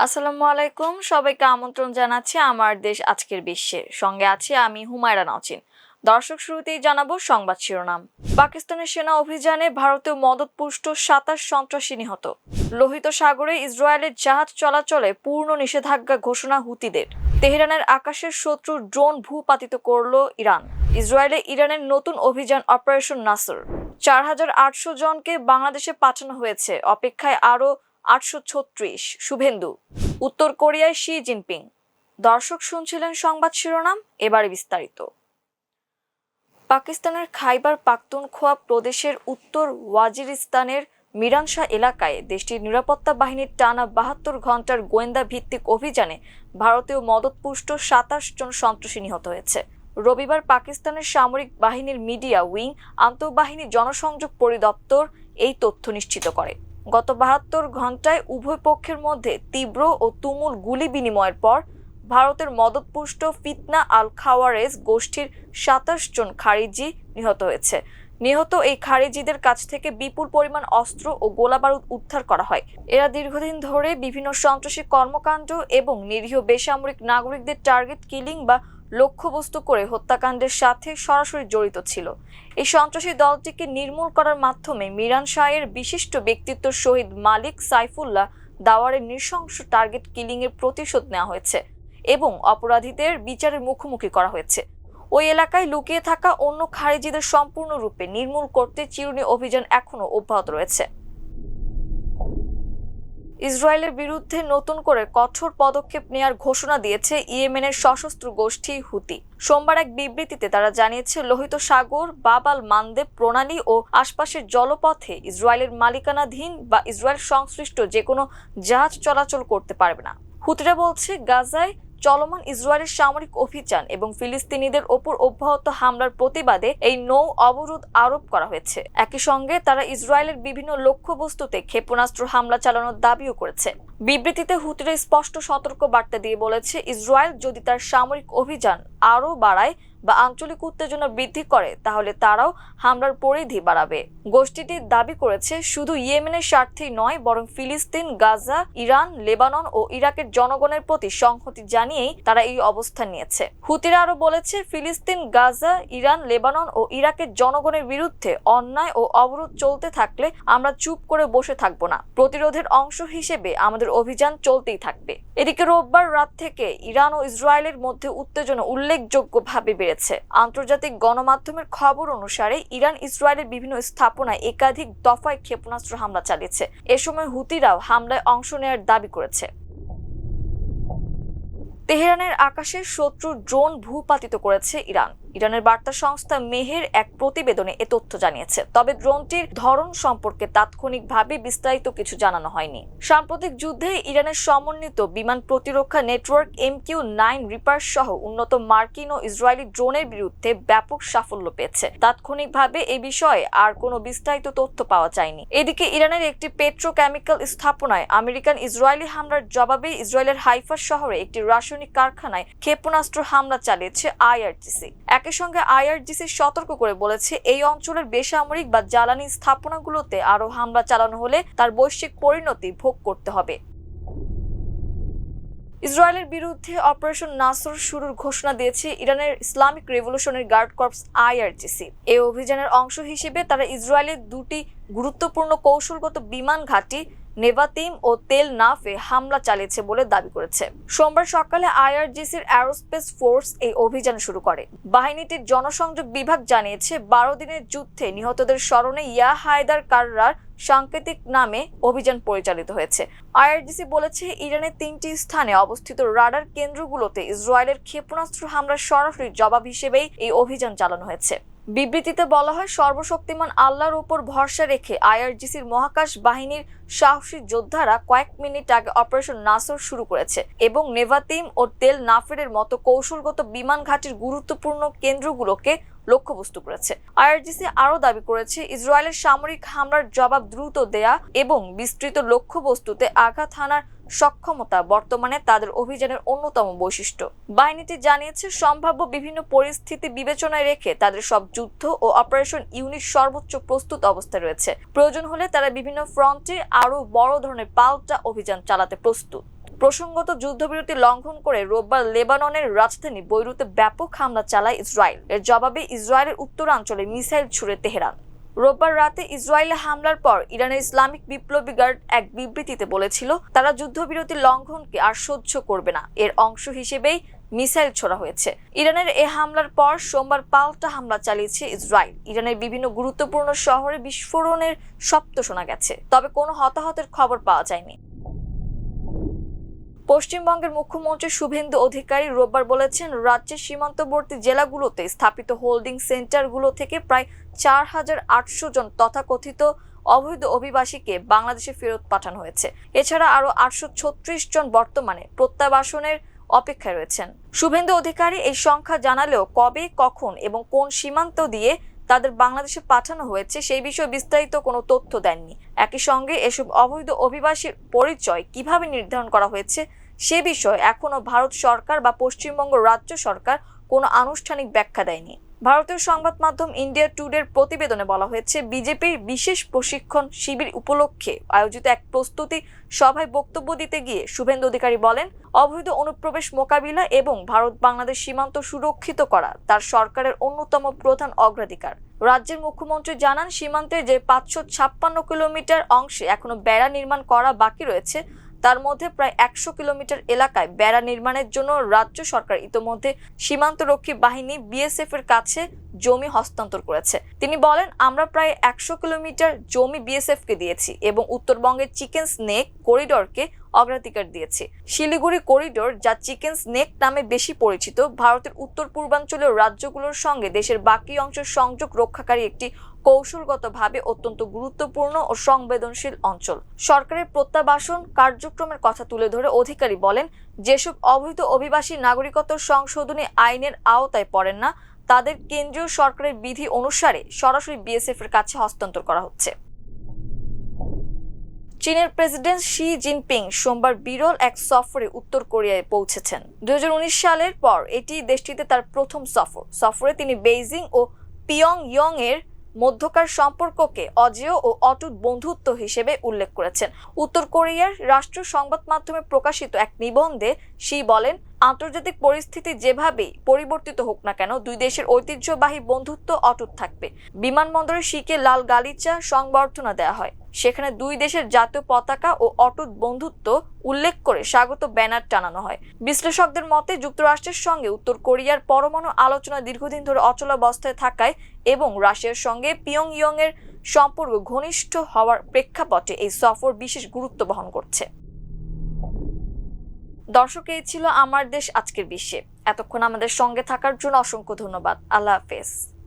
আসসালামু আলাইকুম, সবাইকে আমন্ত্রণ জানাচ্ছি আমার দেশ আজকের বিশ্বে। সঙ্গে আছি আমি হুমায়রা নাওচিন। দর্শক, শুরুতেই জানাবো সংবাদ শিরোনাম। পাকিস্তানের সেনা অভিযানে ভারতীয় মদতপুষ্ট ২৭ সন্ত্রাসী নিহত। লোহিত সাগরে ইসরায়েলের জাহাজ চলাচলে পূর্ণ নিষেধাজ্ঞা ঘোষণা হুতিদের। তেহরানের আকাশের শত্রু ড্রোন ভূপাতিত করল ইরান। ইরানের নতুন অভিযান অপারেশন নাসর। ৪,৮০০ জনকে বাংলাদেশে পাঠানো হয়েছে, অপেক্ষায় আরও ৮৩৬। শুভেন্দু। উত্তর কোরিয়ায় শি জিনপিং। দর্শক, শুনছিলেন সংবাদ শিরোনাম, এবারে বিস্তারিত। পাকিস্তানের খাইবার পাখতুনখোয়া প্রদেশের উত্তর ওয়াজিরিস্তানের মিরানশাহ এলাকায় দেশটির নিরাপত্তা বাহিনীর টানা ৭২ ঘন্টার গোয়েন্দা ভিত্তিক অভিযানে ভারতীয় মদতপুষ্ট ২৭ জন সন্ত্রাসী নিহত হয়েছে। রবিবার পাকিস্তানের সামরিক বাহিনীর মিডিয়া উইং আন্তঃবাহিনী জনসংযোগ পরিদপ্তর এই তথ্য নিশ্চিত করে। গত ৭২ ঘন্টায় উভয় পক্ষের মধ্যে তীব্র ও তুমুল গুলি বিনিময়ের পর ভারতের মদতপুষ্ট ফিতনা আল খাওয়ারেজ গোষ্ঠীর ২৭ জন খারিজি নিহত হয়েছে। নিহত এই খারিজিদের কাছ থেকে বিপুল পরিমাণ অস্ত্র ও গোলাবারুদ উদ্ধার করা হয়। এরা দীর্ঘদিন ধরে বিভিন্ন সন্ত্রাসী কর্মকাণ্ড এবং নিরীহ বেসামরিক নাগরিকদের টার্গেট কিলিং বা লক্ষ্যবস্তু করে হত্যাকাণ্ডের সাথে সরাসরি জড়িত ছিল। এই সন্ত্রাসী দলটিকে নির্মূল করার মাধ্যমে মিরানশাহের বিশিষ্ট ব্যক্তিত্ব শহীদ মালিক সাইফুল্লাহ দাওয়ারের নৃশংস টার্গেট কিলিংয়ের প্রতিশোধ নেওয়া হয়েছে এবং অপরাধীদের বিচারের মুখোমুখি করা হয়েছে। ওই এলাকায় লুকিয়ে থাকা অন্য খারিজিদের সম্পূর্ণরূপে নির্মূল করতে চিরুনি অভিযান এখনও অব্যাহত রয়েছে। ইসরায়েলের বিরুদ্ধে নতুন করে কঠোর পদক্ষেপ নেওয়ার ঘোষণা দিয়েছে ইয়েমেনের সশস্ত্র গোষ্ঠী হুতি। সোমবার এক বিবৃতিতে তারা জানিয়েছে, লোহিত সাগর, বাব আল মানদেব প্রণালী ও আশপাশের জলপথে ইসরায়েলের মালিকানাধীন বা ইসরায়েল সংশ্লিষ্ট যে কোনো জাহাজ চলাচল করতে পারবে না। হুতিরা বলছে, গাজায় চলমান ইসরায়েলের সামরিক অভিযান এবং ফিলিস্তিনিদের ওপর অব্যাহত হামলার প্রতিবাদে এই নৌ অবরোধ আরোপ করা হয়েছে। একই সঙ্গে তারা ইসরায়েলের বিভিন্ন লক্ষ্যবস্তুতে ক্ষেপণাস্ত্র হামলা চালানোর দাবিও করেছে। বিবৃতিতে হুতিরা স্পষ্ট সতর্ক বার্তা দিয়ে বলেছে, ইসরায়েল যদি তার সামরিক অভিযান আরও বাড়ায় বা আঞ্চলিক উত্তেজনা বৃদ্ধি করে তাহলে তারাও হামলার পরিধি বাড়াবে। গোষ্ঠীটি দাবি করেছে, শুধু ইয়েমেনের স্বার্থেই নয় বরং ফিলিস্তিন, গাজা, ইরান, লেবানন ও ইরাকের জনগণের প্রতি সংহতি জানিয়েই তারা এই অবস্থান নিয়েছে। হুতিরা আরও বলেছে, ফিলিস্তিন, গাজা, ইরান, লেবানন ও ইরাকের জনগণের বিরুদ্ধে অন্যায় ও অবরোধ চলতে থাকলে আমরা চুপ করে বসে থাকব না। প্রতিরোধের অংশ হিসেবে আমাদের অভিযান চলতেই থাকবে। এদিকে রোববার রাত থেকে ইরান ও ইসরায়েলের মধ্যে উত্তেজনা উল্লেখযোগ্যভাবে বেড়েছে। আন্তর্জাতিক গণমাধ্যমের খবর অনুসারে ইরান ইসরায়েলের বিভিন্ন স্থাপনায় একাধিক দফায় ক্ষেপণাস্ত্র হামলা চালিয়েছে। এ সময় হুতিরাও হামলায় অংশ নেওয়ার দাবি করেছে। তেহরানের আকাশে শত্রু ড্রোন ভূপাতিত করেছে ইরান। ইরানের বার্তা সংস্থা মেহের এক প্রতিবেদনে এ তথ্য জানিয়েছে। তবে ড্রোনটির ধরন সম্পর্কে তাৎক্ষণিকভাবে বিস্তারিত কিছু জানানো হয়নি। সাম্প্রতিক যুদ্ধে ইরানের সমন্বিত বিমান প্রতিরক্ষা নেটওয়ার্ক MQ-9 রিপার সহ উন্নত মার্কিন ও ইসরায়েলি ড্রোনের বিরুদ্ধে ব্যাপক সাফল্য পেয়েছে। তাৎক্ষণিকভাবে এ বিষয়ে আর কোনো বিস্তারিত তথ্য পাওয়া যায়নি। এদিকে ইরানের একটি পেট্রোকেমিক্যাল স্থাপনায় আমেরিকান ইসরায়েলি হামলার জবাবে ইসরায়েলের হাইফা শহরে একটি রাসায়নিক কারখানায় ক্ষেপণাস্ত্র হামলা চালিয়েছে IRGC। একই সঙ্গে IRGC সতর্ক করে বলেছে, এই অঞ্চলের বেসামরিক বা জ্বালানি স্থাপনাগুলোতে আরও হামলা চালানো হলে তার বৈশ্বিক পরিণতি ভোগ করতে হবে। ইসরায়েলের বিরুদ্ধে অপারেশন নাসর শুরুর ঘোষণা দিয়েছে ইরানের Islamic revolutionary guard corps IRGC। এই অভিযানের অংশ হিসেবে তারা ইসরায়েলের দুটি গুরুত্বপূর্ণ কৌশলগত বিমান ঘাঁটি নেভাতিম ও তেল নাফে হামলা চালিয়েছে বলে দাবি করেছে। সোমবার সকালে IRGCর অ্যারোস্পেস ফোর্স এই অভিযান শুরু করে। বাহিনীটির জনসংযোগ বিভাগ জানিয়েছে, ১২ দিনের যুদ্ধে নিহতদের স্মরণে ইয়া হায়দার কাররার সাংকেতিক নামে অভিযান পরিচালিত হয়েছে। IRGC বলেছে, ইরানের ৩টি স্থানে অবস্থিত রাডার কেন্দ্রগুলোতে ইসরায়েলের ক্ষেপণাস্ত্র হামলার সরাসরি জবাব হিসেবেই এই অভিযান চালানো হয়েছে। বিবৃতিতে বলা হয়, সর্বশক্তিমান আল্লাহর উপর ভরসা রেখে IRGCর মহাকাশ বাহিনীর সাহসী যোদ্ধারা কয়েক মিনিট আগে অপারেশন নাসর শুরু করেছে এবং নেভাতিম ও তেল নাফেরের মতো কৌশলগত বিমান ঘাঁটির গুরুত্বপূর্ণ কেন্দ্রগুলোকে লক্ষ্যবস্তু করেছে। IRGC আরও দাবি করেছে, ইসরায়েলের সামরিক হামলার জবাব দ্রুত দেয়া এবং বিস্তৃত লক্ষ্যবস্তুতে আঘাত হানার সক্ষমতা বর্তমানে তাদের অভিযানের অন্যতম বৈশিষ্ট্য। বাহিনীটি জানিয়েছে, সম্ভাব্য বিভিন্ন পরিস্থিতি বিবেচনায় রেখে তাদের সব যুদ্ধ ও অপারেশন ইউনিট সর্বোচ্চ প্রস্তুত অবস্থায় রয়েছে। প্রয়োজন হলে তারা বিভিন্ন ফ্রন্টে আরও বড় ধরনের পাল্টা অভিযান চালাতে প্রস্তুত। প্রসঙ্গত যুদ্ধবিরতি লঙ্ঘন করে রোববার লেবাননের রাজধানী বৈরুতে ব্যাপক হামলা চালায় ইসরায়েল। এর জবাবে ইসরায়েলের উত্তরাঞ্চলে মিসাইল ছুড়ে তেহরান। রোববার রাতে ইসরায়েলে হামলার পর ইরানের ইসলামিক বিপ্লবী গার্ড এক বিবৃতিতে বলেছিল তারা যুদ্ধবিরতি লঙ্ঘনকে আর সহ্য করবে না। এর অংশ হিসেবেই মিসাইল ছোড়া হয়েছে। ইরানের এ হামলার পর সোমবার পাল্টা হামলা চালিয়েছে ইসরায়েল। ইরানের বিভিন্ন গুরুত্বপূর্ণ শহরে বিস্ফোরণের শব্দ শোনা গেছে, তবে কোনো হতাহতের খবর পাওয়া যায়নি। পশ্চিমবঙ্গের মুখ্যমন্ত্রী শুভেন্দু অধিকারী রোববার বলেছেন, রাজ্যের সীমান্তবর্তী জেলাগুলোতে স্থাপিত হোল্ডিং সেন্টারগুলো থেকে প্রায় ৪,৮০০ জন তথাকথিত অবৈধ অভিবাসীকে বাংলাদেশে ফেরত পাঠানো হয়েছে। এছাড়া আরও ৮৩৬ জন বর্তমানে প্রত্যাবাসনের অপেক্ষায় রয়েছেন। শুভেন্দু অধিকারী এই সংখ্যা জানালেও কবে, কখন এবং কোন সীমান্ত দিয়ে তাদের বাংলাদেশে পাঠানো হয়েছে সেই বিষয়ে বিস্তারিত কোনো তথ্য দেননি। একই সঙ্গে এসব অবৈধ অভিবাসীর পরিচয় কিভাবে নির্ধারণ করা হয়েছে সে বিষয়ে এখনো ভারত সরকার বা পশ্চিমবঙ্গ রাজ্য সরকার কোনো আনুষ্ঠানিক ব্যাখ্যা দেয়নি। ভারতীয় সংবাদ মাধ্যম ইন্ডিয়া টুডের প্রতিবেদনে বলা হয়েছে, বিজেপির বিশেষ প্রশিক্ষণ শিবির উপলক্ষে আয়োজিত এক প্রস্তুতি সভায় বক্তব্য দিতে গিয়ে শুভেন্দু অধিকারী বলেন, অবৈধ অনুপ্রবেশ মোকাবিলা এবং ভারত বাংলাদেশ সীমান্ত সুরক্ষিত করা তার সরকারের অন্যতম প্রধান অগ্রাধিকার। রাজ্যের মুখ্যমন্ত্রী জানান, সীমান্তের যে ৫৫৬ কিলোমিটার অংশে এখনো বেড়া নির্মাণ করা বাকি রয়েছে তার মধ্যে প্রায় ১০০ কিলোমিটার এলাকায় বেড়া নির্মাণের জন্য রাজ্য সরকার ইতোমধ্যে সীমান্তরক্ষী বাহিনী বিএসএফ এর কাছে জমি হস্তান্তর করেছে। তিনি বলেন, আমরা প্রায় ১০০ কিলোমিটার জমি বিএসএফ কে দিয়েছি এবং উত্তরবঙ্গের চিকেন স্নেক করিডোরকে অগ্রাধিকার দিয়েছি। শিলিগুড়ি করিডোর, যা চিকেন স্নেক নামে বেশি পরিচিত, ভারতের উত্তর পূর্বাঞ্চলীয় রাজ্যগুলোর সঙ্গে দেশের বাকি অংশের সংযোগ রক্ষাকারী একটি কৌশলগতভাবে অত্যন্ত গুরুত্বপূর্ণ ও সংবেদনশীল অঞ্চল। সরকারের প্রত্যাবাসন কার্যক্রমের কথা তুলে ধরে অধিকারী বলেন, যেসব অবৈধ অভিবাসী নাগরিকত্ব সংশোধনী আইনের আওতায় পড়েন না তাদের কেন্দ্রীয় সরকারের বিধি অনুসারে সরাসরি বিএসএফ এর কাছে হস্তান্তর করা হচ্ছে। চীনের প্রেসিডেন্ট শি জিনপিং সোমবার বিরল এক সফরে উত্তর কোরিয়ায় পৌঁছেছেন। ২০১৯ সালের পর এটি দেশটিতে তার প্রথম সফরে তিনি বেইজিং ও পিয়ংইয়ং এর মধ্যকার সম্পর্ককে অজেয় ও অটুট বন্ধুত্ব হিসেবে উল্লেখ করেছেন। উত্তর কোরিয়ার রাষ্ট্রীয় সংবাদ মাধ্যমে প্রকাশিত এক নিবন্ধে শি বলেন, আন্তর্জাতিক পরিস্থিতি যেভাবেই পরিবর্তিত হোক না কেন দুই দেশের ঐতিহ্যবাহী বন্ধুত্ব অটুট থাকবে। বিমানবন্দরে শিকে লাল গালিচা সংবর্ধনা দেওয়া হয়। সেখানে দুই দেশের জাতীয় পতাকা ও অটুট বন্ধুত্ব উল্লেখ করে স্বাগত ব্যানার টানানো হয়। বিশ্লেষকদের মতে, যুক্তরাষ্ট্রের সঙ্গে উত্তর কোরিয়ার পরমাণু আলোচনা দীর্ঘদিন ধরে অচলাবস্থায় থাকায় এবং রাশিয়ার সঙ্গে পিয়ংইয়ং এর সম্পর্ক ঘনিষ্ঠ হওয়ার প্রেক্ষাপটে এই সফর বিশেষ গুরুত্ব বহন করছে। দর্শক, এই ছিল আমার দেশ আজকের বিশ্বে। এতক্ষণ আমাদের সঙ্গে থাকার জন্য অসংখ্য ধন্যবাদ। আল্লাহ হাফেজ।